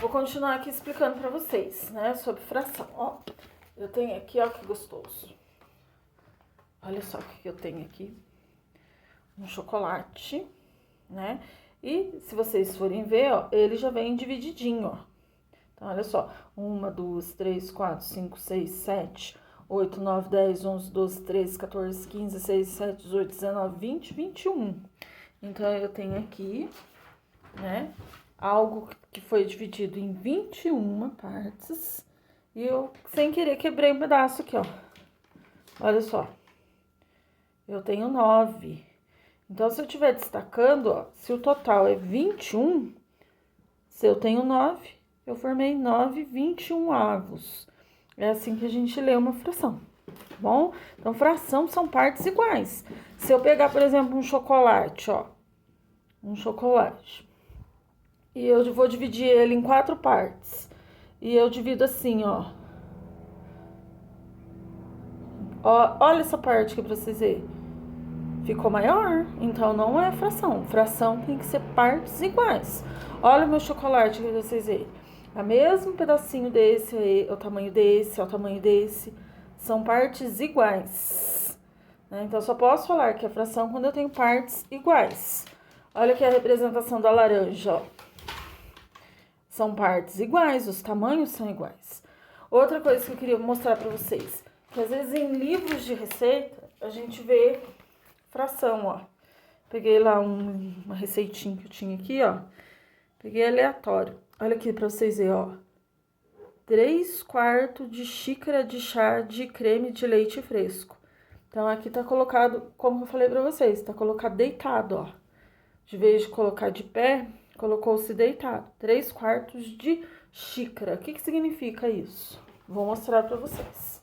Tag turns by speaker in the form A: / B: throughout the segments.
A: vou continuar aqui explicando para vocês, né, sobre fração. Ó, eu tenho aqui, ó, que gostoso. Olha só o que eu tenho aqui. Um chocolate, né? E se vocês forem ver, ó, ele já vem divididinho, ó. Então, olha só. 1, 2, 3, 4, 5, 6, 7, 8, 9, 10, 11, 12, 13, 14, 15, 16, 17, 18, 19, 20, 21. Então, eu tenho aqui, né, algo que foi dividido em 21 partes. E eu, sem querer, quebrei um pedaço aqui, ó. Olha só. Eu tenho 9. Então, se eu estiver destacando, ó, se o total é 21, se eu tenho 9, eu formei 9 21avos. É assim que a gente lê uma fração, tá bom? Então, fração são partes iguais. Se eu pegar, por exemplo, um chocolate, ó, um chocolate, e eu vou dividir ele em 4 partes, e eu divido assim, ó. Ó, olha essa parte aqui pra vocês verem. Ficou maior, então não é fração. Fração tem que ser partes iguais. Olha o meu chocolate que vocês verem. O mesmo pedacinho desse aí, é o tamanho desse, é o tamanho desse. São partes iguais. Né? Então, só posso falar que é fração quando eu tenho partes iguais. Olha aqui a representação da laranja, ó. São partes iguais, os tamanhos são iguais. Outra coisa que eu queria mostrar pra vocês, que às vezes em livros de receita, a gente vê fração, ó. Peguei lá uma receitinha que eu tinha aqui, ó. Peguei aleatório. Olha aqui pra vocês verem, ó. 3/4 de xícara de chá de creme de leite fresco. Então, aqui tá colocado, como eu falei pra vocês, tá colocado deitado, ó. De vez de colocar de pé, colocou-se deitado. 3/4 de xícara. O que significa isso? Vou mostrar pra vocês.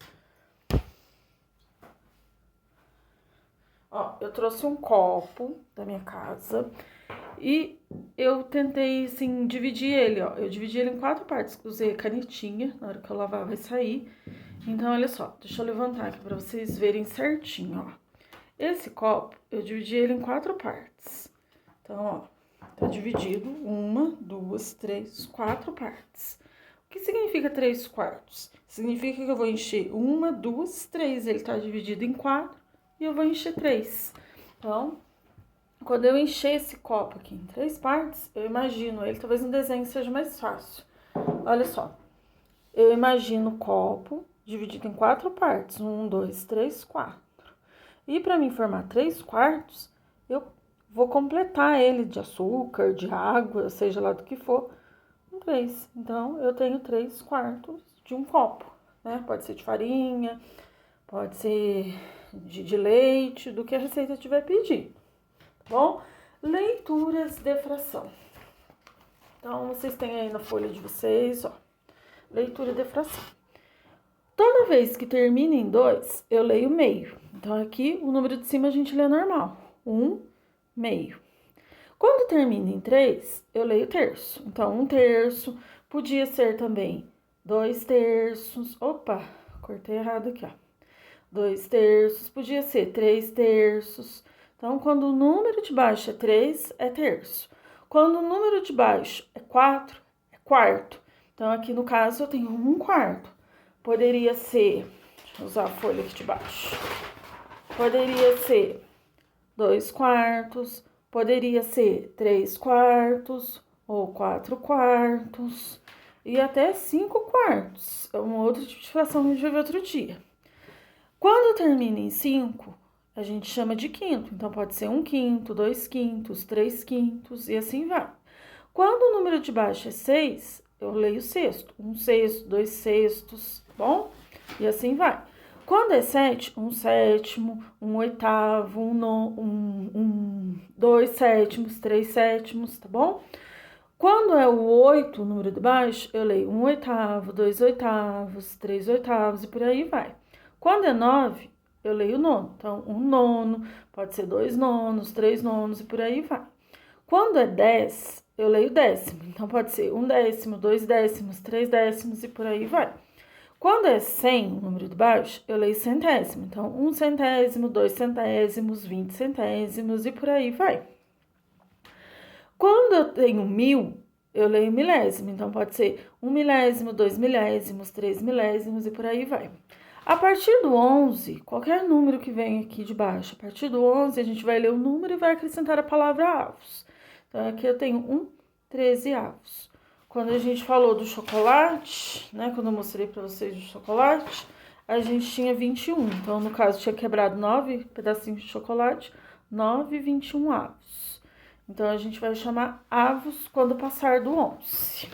A: Ó, eu trouxe um copo da minha casa e eu tentei, assim, dividir ele, ó. Eu dividi ele em 4 partes, usei a canetinha, na hora que eu lavar vai sair. Então, olha só, deixa eu levantar aqui pra vocês verem certinho, ó. Esse copo, eu dividi ele em 4 partes. Então, ó, tá dividido 1, 2, 3, 4 partes. O que significa 3/4? Significa que eu vou encher 1, 2, 3, ele tá dividido em 4. E eu vou encher 3. Então, quando eu encher esse copo aqui em 3 partes, eu imagino ele, talvez no desenho seja mais fácil. Olha só, eu imagino o copo dividido em 4 partes, 1, 2, 3, 4. E para mim formar 3/4, eu vou completar ele de açúcar, de água, seja lá do que for, com 3. Então, eu tenho 3/4 de um copo, né? Pode ser de farinha, pode ser de leite, do que a receita tiver pedido, tá bom? Leituras de fração. Então, vocês têm aí na folha de vocês, ó, leitura de fração. Toda vez que termina em 2, eu leio meio. Então, aqui, o número de cima a gente lê normal, 1, meio. Quando termina em 3, eu leio terço. Então, 1/3, podia ser também 2/3. Opa, cortei errado aqui, ó. 2/3, podia ser 3/3. Então, quando o número de baixo é 3, é terço. Quando o número de baixo é 4, é quarto. Então, aqui no caso, eu tenho 1/4. Poderia ser, deixa eu usar a folha aqui de baixo. Poderia ser 2/4, poderia ser 3/4 ou 4/4 e até 5/4. É um outro tipo de fração que a gente vai ver outro dia. Quando termina em 5, a gente chama de quinto. Então, pode ser 1/5, 2/5, 3/5 e assim vai. Quando o número de baixo é 6, eu leio sexto. 1/6, 2/6, tá bom? E assim vai. Quando é 7, 1/7, 1/8, 2/7, 3/7, tá bom? Quando é o 8, o número de baixo, eu leio 1/8, 2/8, 3/8 e por aí vai. Quando é 9, eu leio o nono. Então, 1/9, pode ser 2/9, 3/9 e por aí vai. Quando é 10, eu leio décimo. Então, pode ser 1/10, 2/10, 3/10 e por aí vai. Quando é 100, o número de baixo, eu leio centésimo. Então, 1/100, 2/100, 20 centésimos e por aí vai. Quando eu tenho 1000, eu leio milésimo, então pode ser 1 milésimo, 2 milésimos, 3 milésimos e por aí vai. A partir do 11, qualquer número que vem aqui de baixo, a partir do 11 a gente vai ler o número e vai acrescentar a palavra avos. Então aqui eu tenho 13 avos. Quando a gente falou do chocolate, né, quando eu mostrei para vocês o chocolate, a gente tinha 21. Então, no caso, tinha quebrado 9 pedacinhos de chocolate, 9,21 avos. Então, a gente vai chamar avos quando passar do 11.